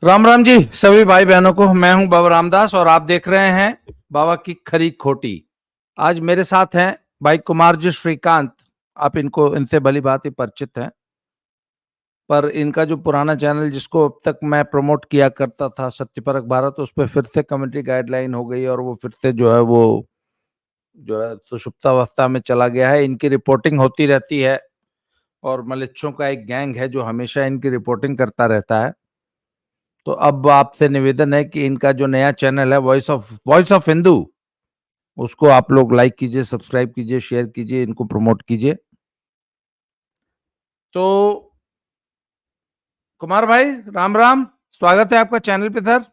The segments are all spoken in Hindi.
राम राम जी सभी भाई बहनों को। मैं हूं बाबा रामदास और आप देख रहे हैं बाबा की खरी खोटी। आज मेरे साथ हैं भाई कुमार जी श्रीकांत। आप इनसे भली भांति परिचित हैं, पर इनका जो पुराना चैनल जिसको अब तक मैं प्रमोट किया करता था, सत्यपरक भारत, उस पर फिर से कम्युनिटी गाइडलाइन हो गई और वो फिर से जो है सुषुप्तावस्था में चला गया है। इनकी रिपोर्टिंग होती रहती है और मलिच्छों का एक गैंग है जो हमेशा इनकी रिपोर्टिंग करता रहता है। तो अब आपसे निवेदन है कि इनका जो नया चैनल है वॉइस ऑफ हिंदू, उसको आप लोग लाइक कीजिए, सब्सक्राइब कीजिए, शेयर कीजिए, इनको प्रमोट कीजिए। तो कुमार भाई राम राम, स्वागत है आपका चैनल पे सर।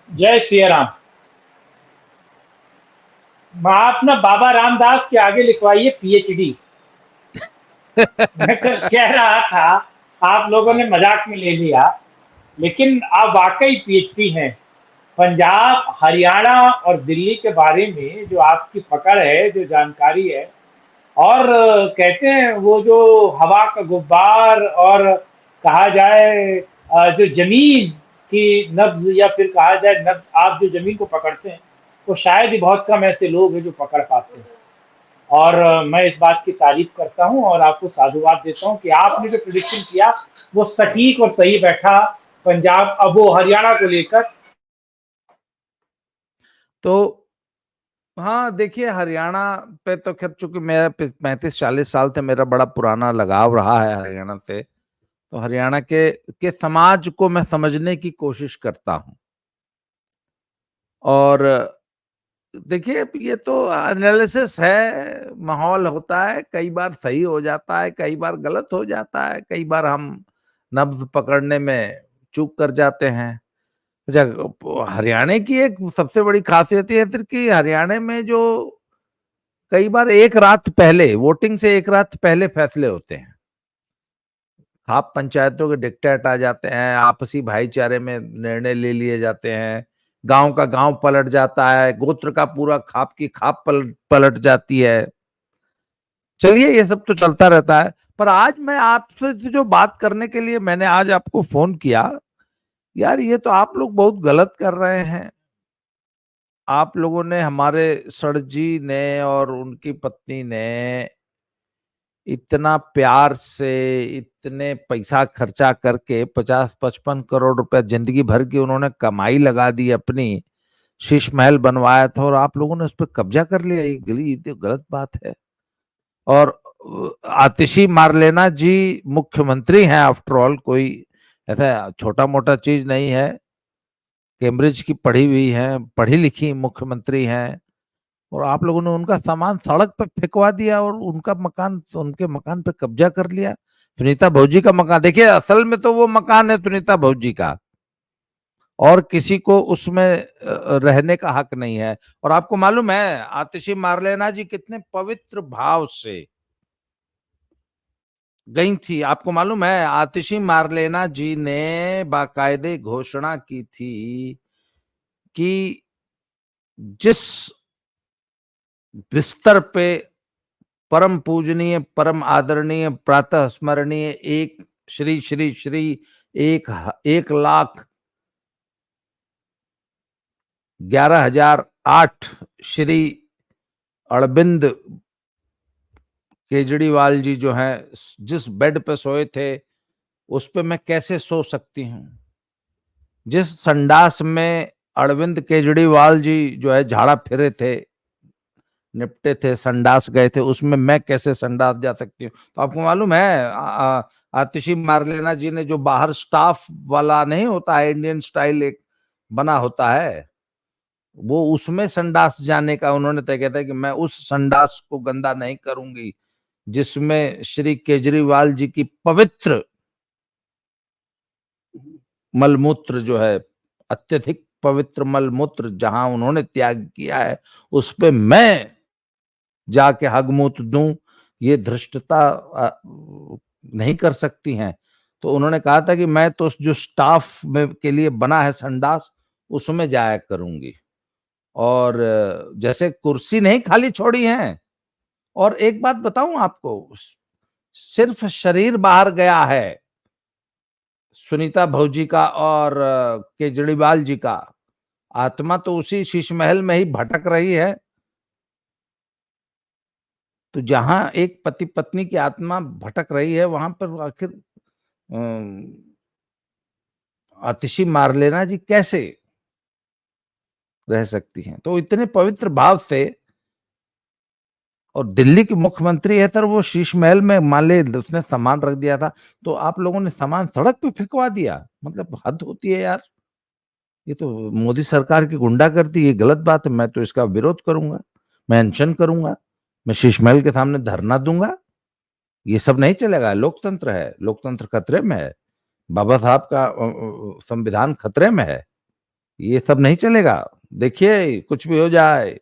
जय श्री राम। आप ना बाबा रामदास के आगे लिखवाइए पीएचडी। मैं कल कह रहा था, आप लोगों ने मजाक में ले लिया, लेकिन आप वाकई पीएचडी हैं। पंजाब, हरियाणा और दिल्ली के बारे में जो आपकी पकड़ है, जो जानकारी है, और कहते हैं वो जो हवा का गुब्बार, और कहा जाए जो जमीन की नब्ज, या फिर कहा जाए नब्ज, आप जो जमीन को पकड़ते हैं, वो शायद ही बहुत कम ऐसे लोग हैं जो पकड़ पाते हैं। और मैं इस बात की तारीफ करता हूं और आपको साधुवाद देता हूं कि आपने जो प्रिडिक्शन किया वो सटीक और सही बैठा। पंजाब, अब वो हरियाणा को लेकर। तो हाँ देखिए, हरियाणा पे तो खैर चूंकि मेरा 35-40 साल से मेरा बड़ा पुराना लगाव रहा है हरियाणा से, तो हरियाणा के समाज को मैं समझने की कोशिश करता हूँ। और देखिए, ये तो एनालिसिस है, माहौल होता है, कई बार सही हो जाता है, कई बार गलत हो जाता है, कई बार हम नब्ज पकड़ने में चूक कर जाते हैं। अच्छा, हरियाणा की एक सबसे बड़ी खासियत ये है कि हरियाणा में जो कई बार एक रात पहले, वोटिंग से एक रात पहले फैसले होते हैं। खाप पंचायतों के डिक्टेट आ जाते हैं, आपसी भाईचारे में निर्णय ले लिए जाते हैं, गांव का गांव पलट जाता है, गोत्र का पूरा खाप की खाप पलट जाती है। चलिए, ये सब तो चलता रहता है, पर आज मैं आपसे जो बात करने के लिए मैंने आज आपको फोन किया, यार ये तो आप लोग बहुत गलत कर रहे हैं। आप लोगों ने, हमारे सर जी ने और उनकी पत्नी ने इतना प्यार से, इतने पैसा खर्चा करके 50-55 करोड़ रुपया जिंदगी भर की उन्होंने कमाई लगा दी अपनी, शीश महल बनवाया था और आप लोगों ने उस पर कब्जा कर लिया। ये तो गलत बात है। और आतिशी मारलेना जी मुख्यमंत्री हैं, आफ्टर ऑल, कोई ऐसा छोटा मोटा चीज नहीं है। कैम्ब्रिज की पढ़ी हुई है, पढ़ी लिखी मुख्यमंत्री हैं, और आप लोगों ने उनका सामान सड़क पे फेंकवा दिया और उनके मकान पे कब्जा कर लिया। सुनीता भौजी का मकान, देखिए असल में तो वो मकान है सुनीता भौजी का, और किसी को उसमें रहने का हक नहीं है। और आपको मालूम है आतिशी मारलेना जी कितने पवित्र भाव से गई थी? आपको मालूम है आतिशी मारलेना जी ने बाकायदे घोषणा की थी कि जिस बिस्तर पे परम पूजनीय, परम आदरणीय, प्रातः स्मरणीय एक श्री श्री श्री 1,11,008 श्री अरविंद केजरीवाल जी जो है जिस बेड पे सोए थे, उस पे मैं कैसे सो सकती हूँ? जिस संडास में अरविंद केजरीवाल जी जो है झाड़ा फिरे थे, निपटे थे, संडास गए थे, उसमें मैं कैसे संडास जा सकती हूँ? तो आपको मालूम है आतिशी मारलेना जी ने जो बाहर स्टाफ वाला नहीं होता है, इंडियन स्टाइल एक बना होता है, वो उसमें संडास जाने का उन्होंने तय किया था कि मैं उस संडास को गंदा नहीं करूंगी जिसमें श्री केजरीवाल जी की पवित्र मलमूत्र जो है, अत्यधिक पवित्र मलमूत्र जहां उन्होंने त्याग किया है, उस पे मैं जाके हगमूत दूं, ये धृष्टता नहीं कर सकती हैं। तो उन्होंने कहा था कि मैं तो जो स्टाफ में के लिए बना है संडास, उसमें जाया करूंगी। और जैसे कुर्सी नहीं खाली छोड़ी है। और एक बात बताऊं आपको, सिर्फ शरीर बाहर गया है, सुनीता भौजी का और केजरीवाल जी का आत्मा तो उसी शीश महल में ही भटक रही है। तो जहां एक पति पत्नी की आत्मा भटक रही है, वहां पर आखिर आतिशी मार लेना जी कैसे रह सकती हैं? तो इतने पवित्र भाव से, और दिल्ली की मुख्यमंत्री है सर, वो शीश महल में मान ले उसने सामान रख दिया था, तो आप लोगों ने सामान सड़क पे फेंकवा दिया, मतलब हद होती है यार। ये तो मोदी सरकार की गुंडागर्दी, ये गलत बात है। मैं तो इसका विरोध करूंगा, मैं अनशन करूंगा, मैं शीश महल के सामने धरना दूंगा। ये सब नहीं चलेगा। लोकतंत्र है, लोकतंत्र खतरे में है, बाबा साहब का संविधान खतरे में है, ये सब नहीं चलेगा। देखिए कुछ भी हो जाए,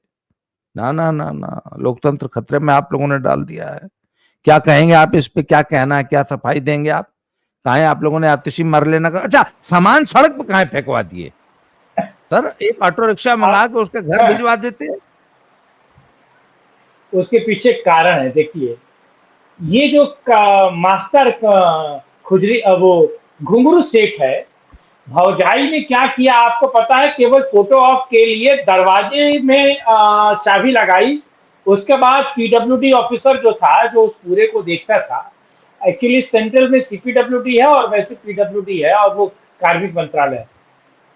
ना ना ना ना, लोकतंत्र खतरे में आप लोगों ने डाल दिया है। क्या कहेंगे आप इस पे? क्या कहना है? क्या सफाई देंगे आप? कहा आप लोगों ने आतिशी मर लेना का, अच्छा सामान सड़क पे कहा फेंकवा दिए सर? एक ऑटो रिक्शा मंगा के उसके घर भिजवा देते। उसके पीछे कारण है, देखिए ये जो मास्टर खुजरी वो घुंगरू सेठ है, भौजाई ने क्या किया आपको पता है? केवल फोटो ऑप के लिए दरवाजे में चाबी लगाई। उसके बाद पीडब्ल्यूडी ऑफिसर जो था, जो उस पूरे को देखता था, एक्चुअली सेंट्रल में सीपीडब्ल्यूडी है और वैसे पीडब्ल्यूडी है और वो कार्मिक मंत्रालय है,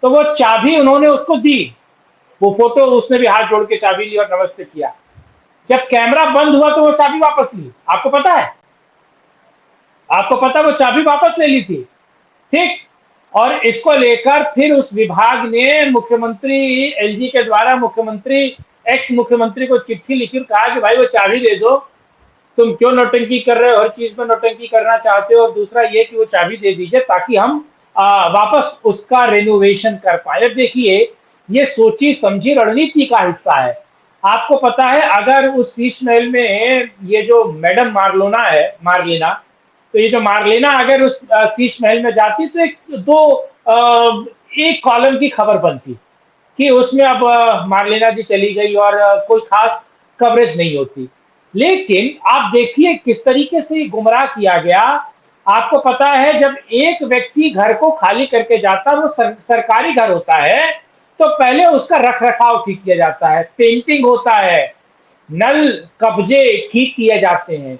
तो वो चाबी उन्होंने उसको दी। वो फोटो उसने भी हाथ जोड़ के चाबी ली और नमस्ते किया। जब कैमरा बंद हुआ तो वो चाबी वापस ली। आपको पता है? आपको पता है वो चाबी वापस ले ली थी, ठीक? और इसको लेकर फिर उस विभाग ने मुख्यमंत्री एलजी के द्वारा मुख्यमंत्री एक्स मुख्यमंत्री को चिट्ठी लिखी और कहा कि भाई वो चाबी दे दो, तुम क्यों नौटंकी कर रहे हो, हर चीज में नौटंकी करना चाहते हो, और दूसरा ये कि वो चाबी दे दीजिए ताकि हम वापस उसका रेनोवेशन कर पाए। अब देखिए ये सोची समझी रणनीति का हिस्सा है। आपको पता है अगर उस शीश महल में ये जो मैडम मार्लोना है, मार्लेना, तो ये जो मार्लेना अगर उस शीश महल में जाती तो एक कॉलम की खबर बनती कि उसमें अब मार्लेना जी चली गई और कोई खास कवरेज नहीं होती। लेकिन आप देखिए किस तरीके से गुमराह किया गया। आपको पता है जब एक व्यक्ति घर को खाली करके जाता है, वो सरकारी घर होता है, तो पहले उसका रख रखाव ठीक किया जाता है, पेंटिंग होता है, नल कब्जे ठीक किए जाते हैं।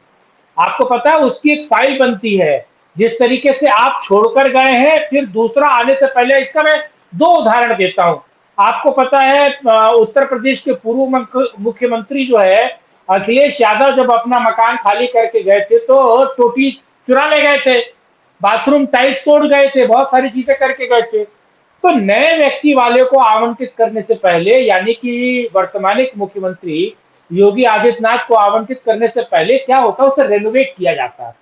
आपको पता है उसकी एक फाइल बनती है। जिस तरीके से आप छोड़कर गए हैं, फिर दूसरा आने से पहले, इसका मैं दो उदाहरण देता हूं। आपको पता है उत्तर प्रदेश के पूर्व मुख्यमंत्री जो है अखिलेश यादव, जब अपना मकान खाली करके गए थे तो टोटी चुरा ले गए थे, बाथरूम टाइल्स तोड़ गए थे, बहुत सारी चीजें करके गए थे। तो नए व्यक्ति वाले को आवंटित करने से पहले, यानी कि वर्तमान मुख्यमंत्री योगी आदित्यनाथ को आवंटित करने से पहले क्या होता है, उसे रेनोवेट किया जाता है,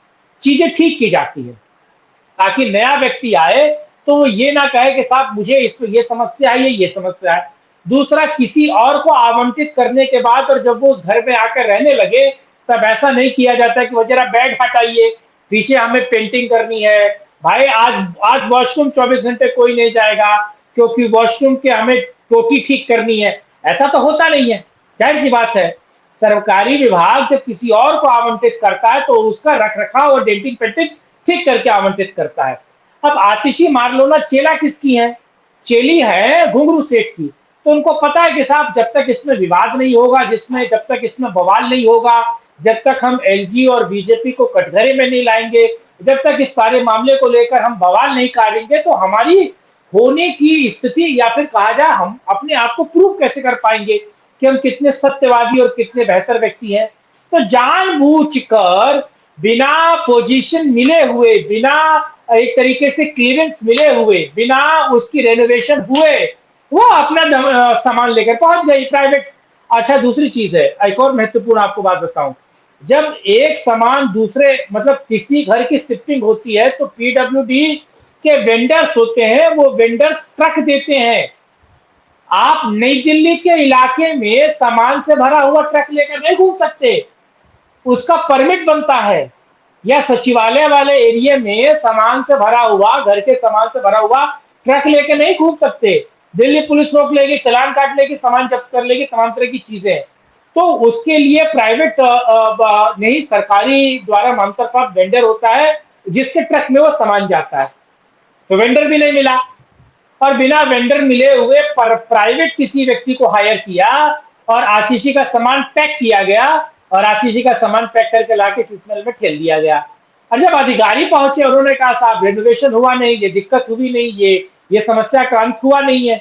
चीजें ठीक की जाती है, ताकि नया व्यक्ति आए तो वो ये ना कहे कि साहब मुझे इसमें ये समस्या है, ये समस्या है। दूसरा, किसी और को आवंटित करने के बाद और जब वो घर में आकर रहने लगे, तब ऐसा नहीं किया जाता कि वो जरा बेड हटाइए, पीछे हमें पेंटिंग करनी है, भाई आज आज वॉशरूम 24 घंटे कोई नहीं जाएगा क्योंकि वॉशरूम के हमें टोटी ठीक करनी है। ऐसा तो होता नहीं है, जाहिर सी बात है। सरकारी विभाग जब किसी और को आवंटित करता है तो उसका रख रखाव और डेंटिंग पेंटिंग ठीक करके आवंटित करता है। अब आतिशी मारलोना चेला किसकी है? चेली है घुंगरू सेठ की। तो उनको पता है कि साहब जब तक इसमें विवाद नहीं होगा, जब तक इसमें बवाल नहीं होगा, जब तक हम एलजी और बीजेपी को कटघरे में नहीं लाएंगे, जब तक इस सारे मामले को लेकर हम बवाल नहीं करेंगे, तो हमारी होने की स्थिति, या फिर कहा जाए हम अपने आप को प्रूव कैसे कर पाएंगे कि हम कितने सत्यवादी और कितने बेहतर व्यक्ति हैं। तो जानबूझकर बिना पोजीशन मिले हुए, बिना एक तरीके से क्लियरेंस मिले हुए, बिना उसकी रेनोवेशन हुए, वो अपना सामान लेकर पहुंच गई प्राइवेट। अच्छा दूसरी चीज है, एक और महत्वपूर्ण आपको बात बताऊं, जब एक सामान दूसरे, मतलब किसी घर की शिफ्टिंग होती है तो पीडब्ल्यूडी के वेंडर्स होते हैं, वो वेंडर्स ट्रक देते हैं। आप नई दिल्ली के इलाके में सामान से भरा हुआ ट्रक लेकर नहीं घूम सकते, उसका परमिट बनता है। या सचिवालय वाले एरिया में सामान से भरा हुआ, घर के सामान से भरा हुआ ट्रक लेके नहीं घूम सकते, दिल्ली पुलिस रोक लेगी, चालान काट लेगी, सामान जब्त कर लेगी, तमाम तरह की चीजें। तो उसके लिए प्राइवेट नहीं, सरकारी द्वारा मामला वेंडर होता है जिसके ट्रक में वो सामान जाता है। तो वेंडर भी नहीं मिला, और बिना वेंडर मिले हुए प्राइवेट किसी व्यक्ति को हायर किया और आतिशी का सामान पैक किया गया, और आतिशी का सामान पैक करके लाके सिस्टम में ठेल दिया गया। और जब अधिकारी पहुंचे, उन्होंने कहा साहब रेनोवेशन हुआ नहीं, ये दिक्कत हुई नहीं, ये समस्या का अंत हुआ नहीं है,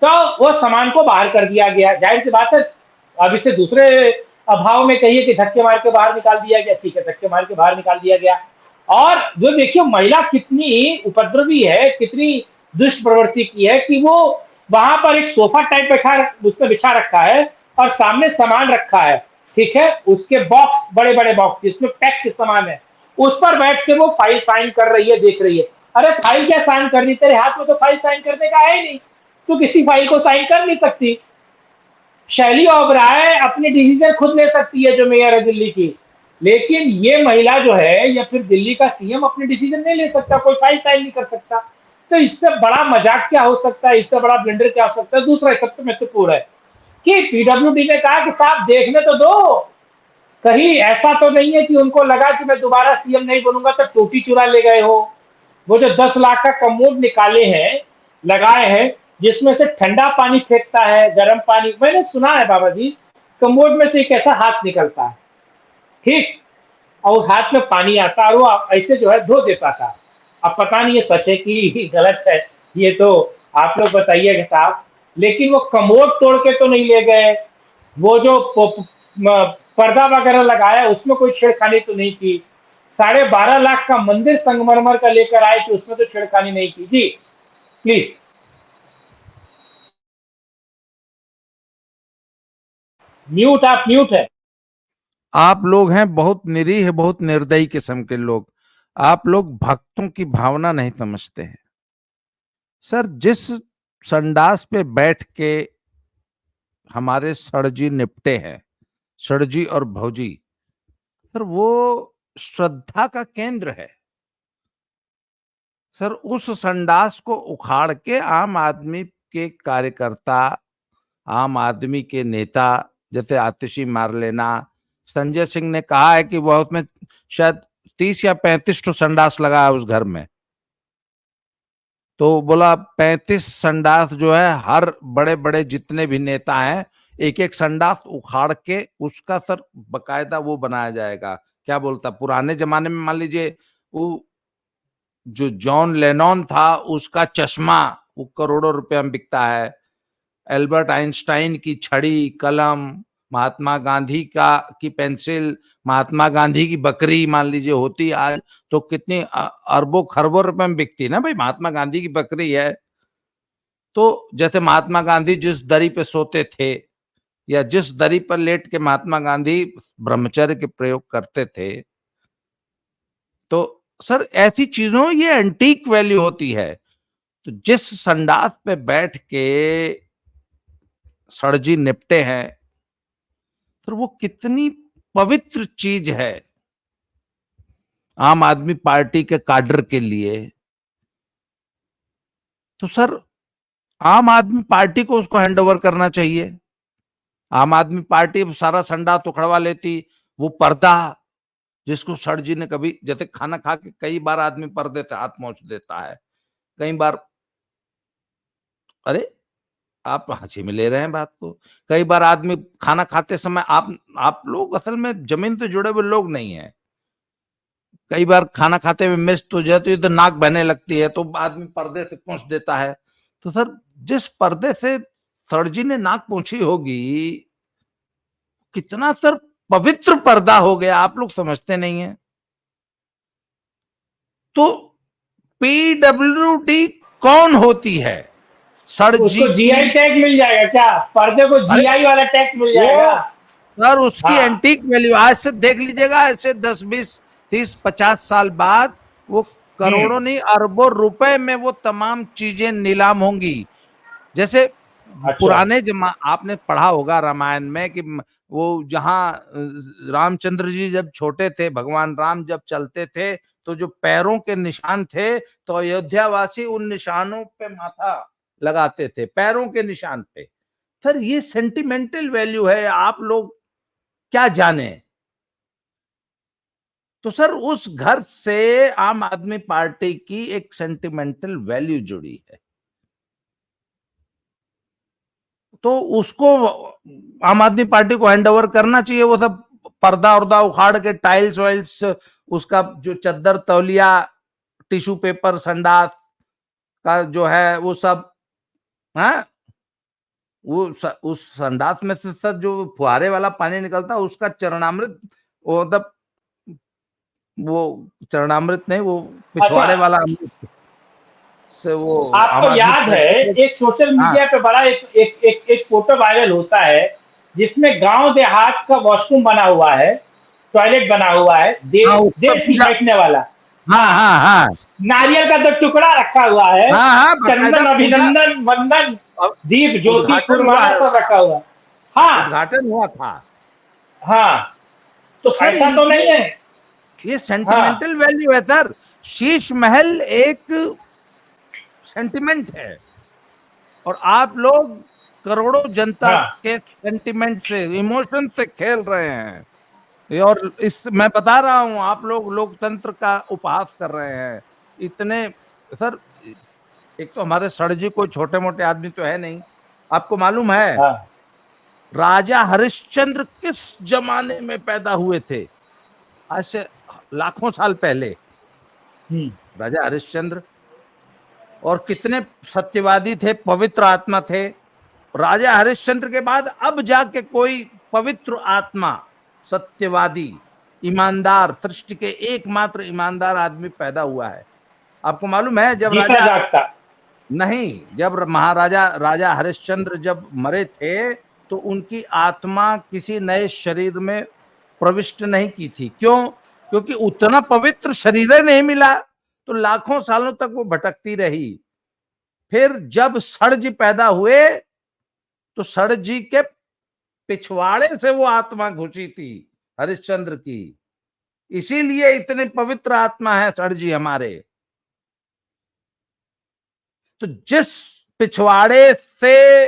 तो वो सामान को बाहर कर दिया गया। जाहिर सी बात है, अब इसे दूसरे अभाव में कहिए कि धक्के मार के बाहर निकाल दिया गया, ठीक है, धक्के मार के बाहर निकाल दिया गया। और जो देखिए महिला कितनी उपद्रवी है, कितनी दुष्ट प्रवृत्ति की है कि वो वहां पर एक सोफा टाइप बैठा, उस पर बिछा रखा है और सामने सामान रखा है, ठीक है, उसके बॉक्स, बड़े बड़े बॉक्स जिसमें पैक के सामान है, उस पर बैठ के वो फाइल साइन कर रही है, देख रही है। अरे फाइल क्या साइन कर दी, तेरे हाथ में तो फाइल साइन करने का है ही नहीं, तू किसी फाइल को साइन कर नहीं सकती। शैली ओबराय अपने डिसीजन खुद ले सकती है, जो मेयर है दिल्ली की, लेकिन ये महिला जो है या फिर दिल्ली का सीएम अपने डिसीजन नहीं ले सकता, कोई फाइल साइन नहीं कर सकता। तो इससे बड़ा मजाक क्या हो सकता है, इससे बड़ा ब्लंडर क्या हो सकता है। दूसरा सबसे महत्वपूर्ण है कि पीडब्ल्यूडी ने कहा कि साहब देखने तो दो, कहीं ऐसा तो नहीं है कि उनको लगा कि मैं दोबारा सीएम नहीं बनूंगा तो टोटी चुरा ले गए हो। वो जो 10 लाख का कमोड निकाले हैं, लगाए हैं, जिसमें से ठंडा पानी फेंकता है, गर्म पानी, मैंने सुना है बाबा जी, कमोड में से एक ऐसा हाथ निकलता है, ठीक, और हाथ में पानी आता और वो ऐसे जो है धो देता था। अब पता नहीं ये सच है कि गलत है, ये तो आप लोग बताइएगा साहब। लेकिन वो कमोड तोड़ के तो नहीं ले गए, वो जो पर्दा वगैरह लगाया उसमें कोई छेड़खानी तो नहीं की। 12.5 लाख का मंदिर संगमरमर का लेकर आए कि उसमें तो छेड़खानी नहीं की। जी प्लीज। म्यूट, आप म्यूट है। आप लोग हैं बहुत निरीह, बहुत निर्दयी किस्म के लोग। आप लोग भक्तों की भावना नहीं समझते हैं। सर, जिस संडास पे बैठ के हमारे सड़जी निपटे हैं, सड़जी और भौजी, सर वो श्रद्धा का केंद्र है। सर उस संडास को उखाड़ के आम आदमी के कार्यकर्ता, आम आदमी के नेता, जैसे आतिशी मार लेना, संजय सिंह ने कहा है कि वह उसमें शायद 30 या 35 तो संडास लगा है उस घर में, तो बोला 35 संडास जो है हर बड़े बड़े जितने भी नेता हैं, एक एक संडास उखाड़ के उसका सर बकायदा वो बनाया जाएगा। क्या बोलता, पुराने जमाने में मान लीजिए वो जो जॉन लेनॉन था उसका चश्मा वो करोड़ों रुपए में बिकता है, एल्बर्ट आइंस्टाइन की छड़ी कलम, महात्मा गांधी का की पेंसिल, महात्मा गांधी की बकरी मान लीजिए होती आज तो कितनी अरबों खरबों रुपए में बिकती ना भाई, महात्मा गांधी की बकरी है। तो जैसे महात्मा गांधी जिस दरी पे सोते थे या जिस दरी पर लेट के महात्मा गांधी ब्रह्मचर्य के प्रयोग करते थे, तो सर ऐसी चीजों ये एंटीक वैल्यू होती है। तो जिस संडास पे बैठ के सड़जी निपटे हैं, तो वो कितनी पवित्र चीज है आम आदमी पार्टी के काडर के लिए। तो सर आम आदमी पार्टी को उसको हैंडओवर करना चाहिए। आम आदमी पार्टी सारा संडा उखड़वा लेती, वो पर्दा जिसको सर जी ने कभी, जैसे खाना खा के कई बार आदमी पर्दे से हाथ पोंछ देता है, कई बार, अरे आप हंसी में ले रहे हैं बात को, कई बार आदमी खाना खाते समय, आप लोग असल में जमीन से जुड़े हुए लोग नहीं है। कई बार खाना खाते हुए मिर्च तो जाती है तो नाक बहने लगती है, तो आदमी पर्दे से पोंछ देता है। तो सर जिस पर्दे से सर जी ने नाक पोंछी होगी, कितना सर पवित्र पर्दा हो गया, आप लोग समझते नहीं है। तो पीडब्ल्यूडी कौन होती है? सर जी उसको की, जीआई टैग मिल जाएगा क्या, पर्दे को अरे जीआई वाला टैग मिल जाएगा। वो सर उसकी हाँ एंटीक वैल्यू आज से देख लीजिएगा, ऐसे 10, 20, 30, 50 साल बाद वो करोड़ों नहीं अरबों रुपए में वो तमाम चीजें नीलाम होंगी। जैसे अच्छा। पुराने जमा आपने पढ़ा होगा रामायण में कि वो जहां रामचंद्र जी जब छोटे थे, भगवान राम जब चलते थे, तो जो पैरों के निशान थे, तो अयोध्यावासी उन निशानों पे माथा लगाते थे, पैरों के निशान पे। सर ये सेंटिमेंटल वैल्यू है, आप लोग क्या जाने। तो सर उस घर से आम आदमी पार्टी की एक सेंटिमेंटल वैल्यू जुड़ी है, तो उसको आम आदमी पार्टी को हैंड ओवर करना चाहिए। वो सब पर्दा उर्दा उखाड़ के टाइल्स वाइल्स, उसका जो चद्दर तौलिया टिश्यू पेपर संडास का जो है वो सब, हाँ, उस संडास में से सर जो फुहारे वाला पानी निकलता है उसका चरणामृत, वो मतलब वो चरणामृत नहीं, वो अच्छा, पिछवाड़े वाला अमृत से वो आम आपको आदमी याद है पार्टी के। एक सोशल हाँ मीडिया पे बड़ा एक फोटो वायरल होता है जिसमें गांव देहात का वॉशरूम बना हुआ है, टॉयलेट बना हुआ है, हाँ, उसका देर सी पूजा, बैठने वाला। हाँ हाँ, हाँ हाँ नारियल का जो टुकड़ा रखा हुआ है, हाँ हाँ, बकायदा चंदन पूजा, अभिनंदन वंदन, दीप ज्योति उद्घाटन हुआ फूलमाला है सब उसका, रखा हुआ। हाँ उद्घाटन हुआ था। हाँ, तो तो सर ऐसा तो नहीं है। ये हाँ सेंटिमेंटल वैल्यू है सर। शीश महल एक सेंटिमेंट है, और आप लोग करोड़ों जनता हाँ के सेंटिमेंट से, इमोशन से खेल रहे हैं। और इस मैं बता रहा हूं, आप लोग लोकतंत्र का उपहास कर रहे हैं इतने। सर एक तो हमारे सर जी कोई छोटे मोटे आदमी तो है नहीं। आपको मालूम है हाँ। राजा हरिश्चंद्र किस जमाने में पैदा हुए थे? आज से लाखों साल पहले हम्म। राजा हरिश्चंद्र, और कितने सत्यवादी थे, पवित्र आत्मा थे। राजा हरिश्चंद्र के बाद अब जाके कोई पवित्र आत्मा, सत्यवादी, ईमानदार, सृष्टि के एकमात्र ईमानदार आदमी पैदा हुआ है। आपको मालूम है जब जीता राजा, जागता। नहीं, जब महाराजा राजा हरिश्चंद्र जब मरे थे तो उनकी आत्मा किसी नए शरीर में प्रविष्ट नहीं की थी। क्यों? क्योंकि उतना पवित्र शरीर नहीं मिला, तो लाखों सालों तक वो भटकती रही। फिर जब सर जी पैदा हुए तो सर जी के पिछवाड़े से वो आत्मा घुसी थी हरिश्चंद्र की, इसीलिए इतने पवित्र आत्मा है सर जी हमारे। तो जिस पिछवाड़े से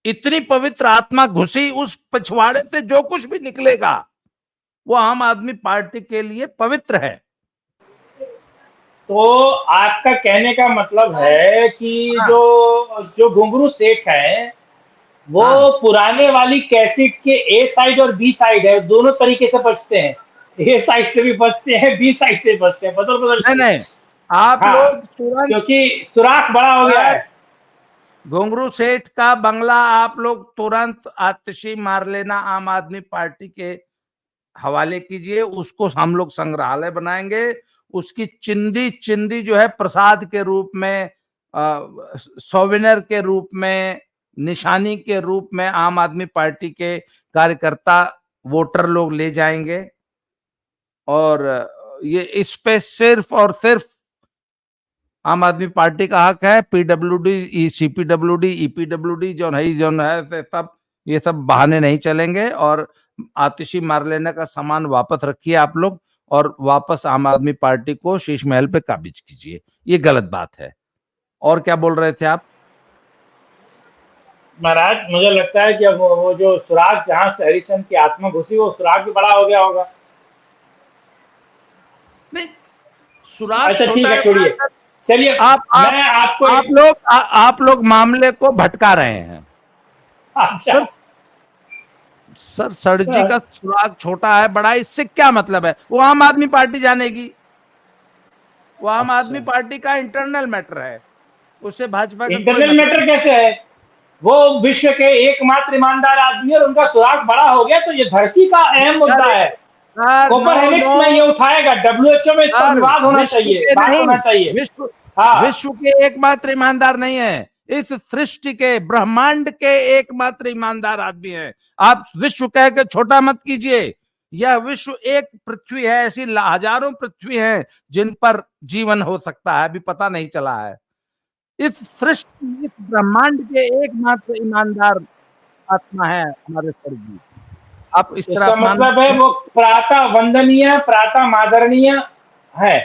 इतनी पवित्र आत्मा घुसी, उस पिछवाड़े से जो कुछ भी निकलेगा वो आम आदमी पार्टी के लिए पवित्र है। तो आपका कहने का मतलब है कि हाँ जो जो घुंगरू सेठ है वो हाँ, पुराने वाली कैसेट के ए साइड और बी साइड है, दोनों तरीके से बचते हैं। ए साइड से भी बचते हैं, बी साइड से बचते हैं, बदल बदल नहीं के। नहीं, आप हाँ, लोग तुरंत, क्योंकि सुराख बड़ा हो गया है। घुंगरू सेठ का बंगला आप लोग तुरंत आतिशी मार लेना, आम आदमी पार्टी के हवाले कीजिए। उसको हम लोग संग्रहालय बनाएंगे, उसकी चिंदी चिंदी जो है प्रसाद के रूप में, सोवेनियर के रूप में, निशानी के रूप में आम आदमी पार्टी के कार्यकर्ता वोटर लोग ले जाएंगे। और ये इस पे सिर्फ और सिर्फ आम आदमी पार्टी का हक है। पीडब्ल्यूडी, सीपीडब्ल्यूडी, ईपीडब्ल्यूडी जो है से सब, ये सब बहाने नहीं चलेंगे। और आतिशी मार लेने का सामान वापस रखिए आप लोग, और वापस आम आदमी पार्टी को शीश महल पे काबिज कीजिए। ये गलत बात है। और क्या बोल रहे थे आप? महाराज मुझे लगता है कि अब वो जो सुराग जहां से हरिचंद की आत्मा घुसी वो सुराग भी बड़ा हो गया होगा। नहीं, सुराग अच्छा ठीक छोटा है, है छोड़िए। बड़ा। चलिए, आप आप मैं आपको आप लोग मामले को भटका रहे हैं। अच्छा। सर सर जी का सुराग छोटा है बड़ा, इससे क्या मतलब है? वो आम आदमी पार्टी जानेगी। वो आम आदमी अच्छा, पार्टी का इंटरनल मैटर है, उससे भाजपा का कोई इंटरनल मतलब मैटर कैसे है? वो विश्व के एकमात्र ईमानदार आदमी है और उनका सुराग बड़ा हो गया, तो ये धरती का अहम नहीं। मुद्दा है। सर नो कोपरहेलिक्स नो, में ये उठाएगा, डब्ल्यूएचओ में इस पर सर विवाद होना विश्व चाहिए, के बात नहीं, होना चाहिए। विश्व हाँ, विश्व के एकमात्र ईमानदार नहीं है, इस सृष्टि के, ब्रह्मांड के एकमात्र ईमानदार आदमी है। आप विश्व कह के छोटा मत कीजिए। यह विश्व एक पृथ्वी है, ऐसी हजारों पृथ्वी हैं जिन पर जीवन हो सकता है, अभी पता नहीं चला है। इस सृष्टि, इस ब्रह्मांड के एकमात्र ईमानदार आत्मा है हमारे सर जी। आप इस तरह इसका अपमान मत मतलब है करें। वो प्रातः वंदनीय, प्रातः मादरणीय है,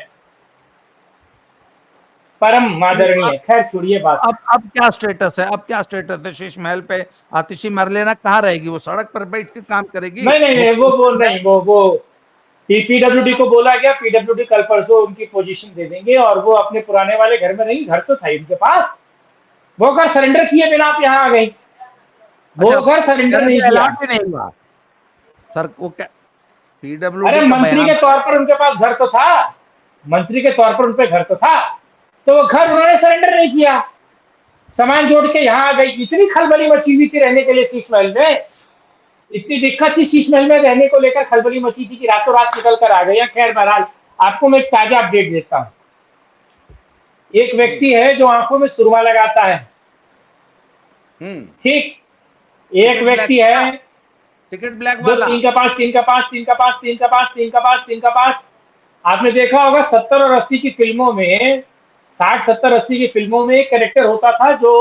परम मादरणीय। खैर छोड़िए बात। अब क्या स्टेटस है? अब क्या स्टेटस है? शीश महल पे आतिशी मर लेना कहाँ रहेगी? वो सड़क पर बैठ के काम करेगी, नहीं नहीं नहीं, वो मुख्यमंत्री नहीं, जाएगी। पीडब्ल्यूडी को बोला गया, पीडब्ल्यूडी कल परसों उनकी पोजीशन दे देंगे और वो अपने पुराने वाले घर में नहीं, घर तो था उनके पास, वो घर सरेंडर किए बिना आप यहाँ आ गई, अच्छा, वो घर सरेंडर नहीं किया। अलॉट ही नहीं हुआ सर वो क्या, अरे पीडब्ल्यूडी का मंत्री के बयान। तौर पर उनके पास घर तो था, मंत्री के तौर पर उनपे घर तो था, तो वो घर उन्होंने सरेंडर नहीं किया, सामान जोड़ के यहाँ आ गई। इतनी खलबली मची हुई थी रहने के लिए शीश महल में, इतनी दिक्कत थी शीश महल में रहने को लेकर, खलबली मची थी कि रातों रात निकल कर आ गई। खैर बहरहाल आपको मैं एक ताजा अपडेट देता हूँ। एक व्यक्ति है जो आंखों में सुरमा लगाता है, ठीक, एक टिकट ब्लैक व्यक्ति वाला, है टिकट ब्लैक जो वाला। तीन का पांच, तीन का पांच, तीन का पांच, तीन का पांच, तीन का पांच, तीन का पांच। आपने देखा होगा 70 और 80 की फिल्मों में, 60 70 80 की फिल्मों में एक कैरेक्टर होता था जो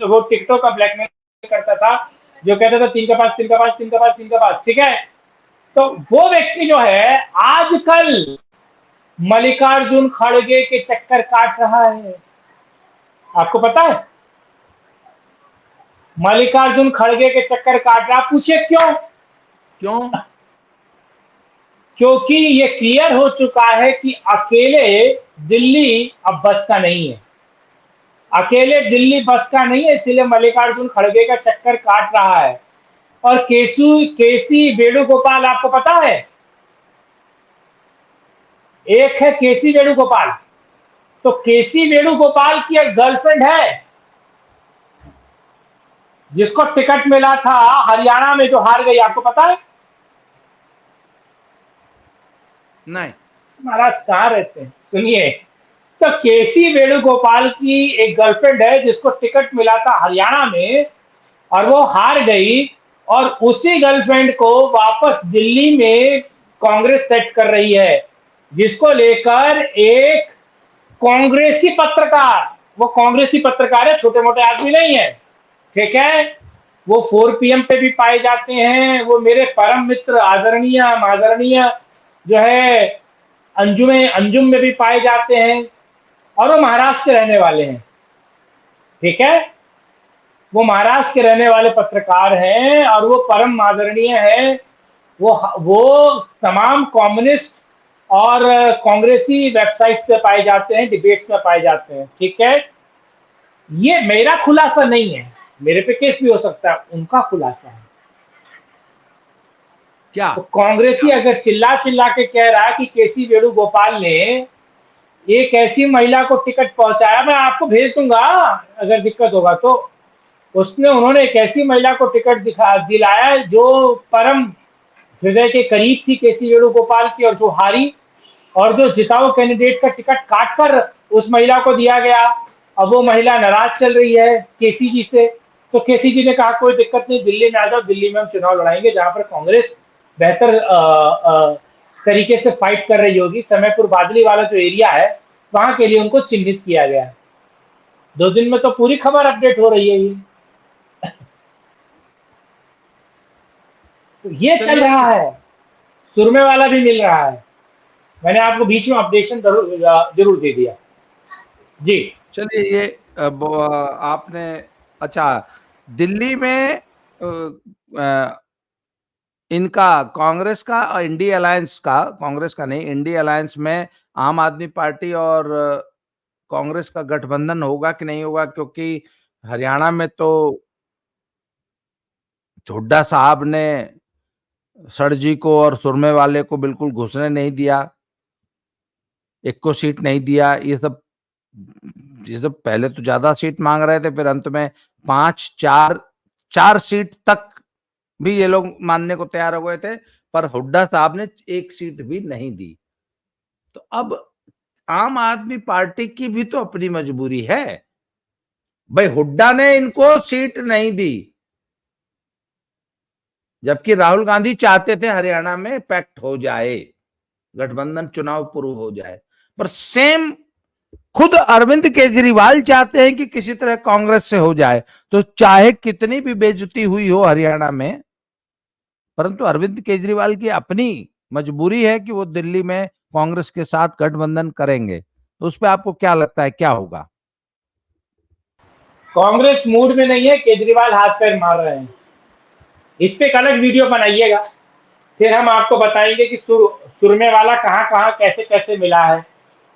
वो टिकटों का ब्लैकमेल करता था, जो कहता था तीन का पांच, तीन का पांच, तीन का पांच, तीन का पांच, ठीक है। तो वो व्यक्ति जो है आजकल मल्लिकार्जुन खड़गे के चक्कर काट रहा है, आपको पता है? मल्लिकार्जुन खड़गे के चक्कर काट रहा, पूछिए क्यों? क्यों? क्योंकि ये क्लियर हो चुका है कि अकेले दिल्ली अब बस का नहीं है, अकेले दिल्ली बस का नहीं है, इसलिए मल्लिकार्जुन खड़गे का चक्कर काट रहा है। और केसी वेणुगोपाल आपको पता है, एक है केसी वेणुगोपाल, तो केसी वेणुगोपाल की एक गर्लफ्रेंड है जिसको टिकट मिला था हरियाणा में, जो हार गई, आपको पता है? नहीं। महाराज कहाँ रहते हैं, सुनिए। तो केसी वेणुगोपाल की एक गर्लफ्रेंड है जिसको टिकट मिला था हरियाणा में और वो हार गई, और उसी गर्लफ्रेंड को वापस दिल्ली में कांग्रेस सेट कर रही है, जिसको लेकर एक कांग्रेसी पत्रकार, वो कांग्रेसी पत्रकार है, छोटे मोटे आदमी नहीं है, ठीक है, वो 4 PM पे भी पाए जाते हैं, वो मेरे परम मित्र आदरणीय आदरणीय जो है अंजुम में भी पाए जाते हैं, और वो महाराष्ट्र के रहने वाले हैं, ठीक है, वो महाराष्ट्र के रहने वाले पत्रकार हैं और वो परम आदरणीय है। वो तमाम कम्युनिस्ट और कांग्रेसी वेबसाइट्स पे पाए जाते हैं, डिबेट्स में पाए जाते हैं, ठीक है। ये मेरा खुलासा नहीं है, मेरे पे केस भी हो सकता है, उनका खुलासा है। क्या? तो कांग्रेसी अगर चिल्ला चिल्ला के कह रहा है कि केसी वेणुगोपाल ने एक ऐसी महिला को टिकट पहुंचाया, मैं आपको भेज दूंगा अगर दिक्कत होगा तो, उसने उन्होंने एक ऐसी महिला को टिकट दिलाया जो परम हृदय के करीब थी केसी वेणुगोपाल की, और जो हारी, और जो जिताऊ कैंडिडेट का टिकट काटकर उस महिला को दिया गया। अब वो महिला नाराज चल रही है केसी जी से, तो केसी जी ने कहा कोई दिक्कत नहीं, दिल्ली में आ जाओ, दिल्ली में हम चुनाव लड़ाएंगे जहां पर कांग्रेस बेहतर तरीके से फाइट कर रही होगी। समयपुर बादली वाला जो एरिया है वहां के लिए उनको चिन्हित किया गया। 2 दिन में तो पूरी खबर अपडेट हो रही है ये, तो ये चल चलिए रहा है, सुरमे वाला भी मिल रहा है। मैंने आपको बीच में अपडेशन जरूर दे दिया जी। चलिए ये आपने, अच्छा, दिल्ली में इनका कांग्रेस का और इंडी अलायंस का, कांग्रेस का नहीं, इंडी अलायंस में आम आदमी पार्टी और कांग्रेस का गठबंधन होगा कि नहीं होगा, क्योंकि हरियाणा में तो हुड्डा साहब ने सर को और सुरमे वाले को बिल्कुल घुसने नहीं दिया, एक को सीट नहीं दिया। ये सब पहले तो ज्यादा सीट मांग रहे थे, फिर अंत में 4 सीट तक भी ये लोग मानने को तैयार हो गए थे, पर हुड्डा साहब ने एक सीट भी नहीं दी। तो अब आम आदमी पार्टी की भी तो अपनी मजबूरी है भाई, हुड्डा ने इनको सीट नहीं दी, जबकि राहुल गांधी चाहते थे हरियाणा में पैक्ट हो जाए, गठबंधन चुनाव पूर्व हो जाए, पर सेम खुद अरविंद केजरीवाल चाहते हैं कि किसी तरह कांग्रेस से हो जाए। तो चाहे कितनी भी बेइज्जती हुई हो हरियाणा में, परंतु अरविंद केजरीवाल की अपनी मजबूरी है कि वो दिल्ली में कांग्रेस के साथ गठबंधन करेंगे। तो उस पर आपको क्या लगता है, क्या होगा? कांग्रेस मूड में नहीं है, केजरीवाल हाथ पैर मार रहे हैं, इस पे एक अलग वीडियो बनाइएगा, फिर हम आपको बताएंगे कि सुरमे वाला कहाँ कहाँ कैसे कैसे मिला है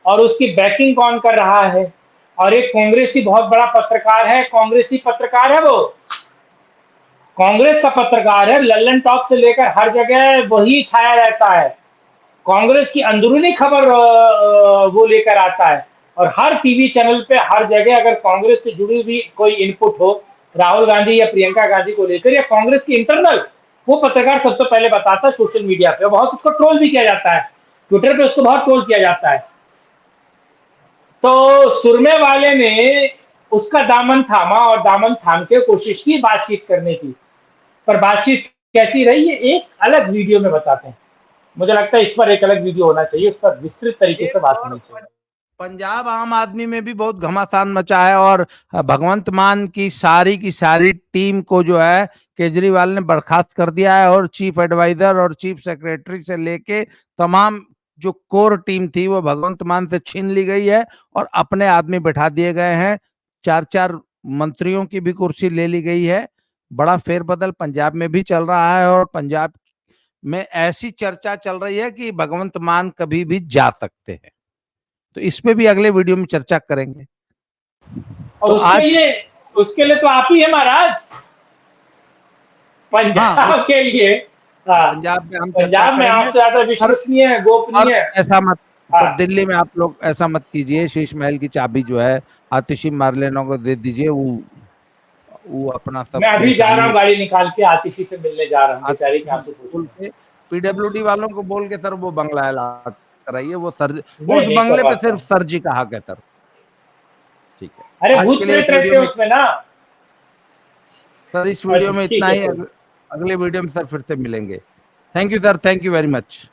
और उसकी बैकिंग कौन कर रहा है। और एक कांग्रेसी बहुत बड़ा पत्रकार है, कांग्रेसी पत्रकार है, वो कांग्रेस का पत्रकार है, लल्लन टॉप से लेकर हर जगह वही छाया रहता है, कांग्रेस की अंदरूनी खबर वो लेकर आता है। और हर टीवी चैनल पे हर जगह अगर कांग्रेस से जुड़ी हुई कोई इनपुट हो, राहुल गांधी या प्रियंका गांधी को लेकर या कांग्रेस की इंटरनल, वो पत्रकार सबसे पहले बताता है सोशल मीडिया पे। बहुत उसको ट्रोल भी किया जाता है, ट्विटर पे उसको बहुत ट्रोल किया जाता है। तो सुरमे वाले ने उसका दामन थामा और दामन थाम के कोशिश की बातचीत करने की, पर बातचीत कैसी रही है एक अलग वीडियो में बताते हैं। मुझे लगता है इस पर एक अलग वीडियो होना चाहिए, उस पर विस्तृत तरीके से एक बात और होनी चाहिए। पंजाब आम आदमी में भी बहुत घमासान मचा है और भगवंत मान की सारी टीम को जो है केजरीवाल ने बर्खास्त कर दिया है और चीफ एडवाइजर और चीफ सेक्रेटरी से लेके तमाम जो कोर टीम थी वो भगवंत मान से छीन ली गई है और अपने आदमी बैठा दिए गए हैं। 4-4 मंत्रियों की भी कुर्सी ले ली गई है। बड़ा फेरबदल पंजाब में भी चल रहा है और पंजाब में ऐसी चर्चा चल रही है कि भगवंत मान कभी भी जा सकते हैं। तो इस पे भी अगले वीडियो में चर्चा करेंगे। और तो आज उसके लिए तो आप ही है महाराज, हाँ, पंजाब के लिए। हाँ, पंजाब में हम चर्चा पंजाब में करेंगे। आपसे ज्यादा पर विश्वसनीय पर गोपनीय। ऐसा मत हाँ, पर दिल्ली में आप लोग ऐसा मत कीजिए, शीश महल की चाबी जो है आतिशी मार्लेना को दे दीजिए। वो अपना सब मैं अभी जा रहा परेशानी हूँ गाड़ी निकाल के आतिशी से मिलने जा रहा हूँ, बेचारी के आतिशी आंसू बोल पोंछने। के पीडब्ल्यूडी वालों को बोल के सर वो बंगला अलॉट कराइए। वो सर नहीं उस नहीं बंगले पे करवाता सिर्फ हूँ। सर जी का हक है सर। ठीक है, अरे आज भूत के लिए प्रेत इस वीडियो रहते हैं में उसमें ना। सर इस वीडियो अच्छा में ठीक इतना है ही। कोई। अगले वीडियो में सर फिर से मिलेंगे। Thank you sir, thank you very much.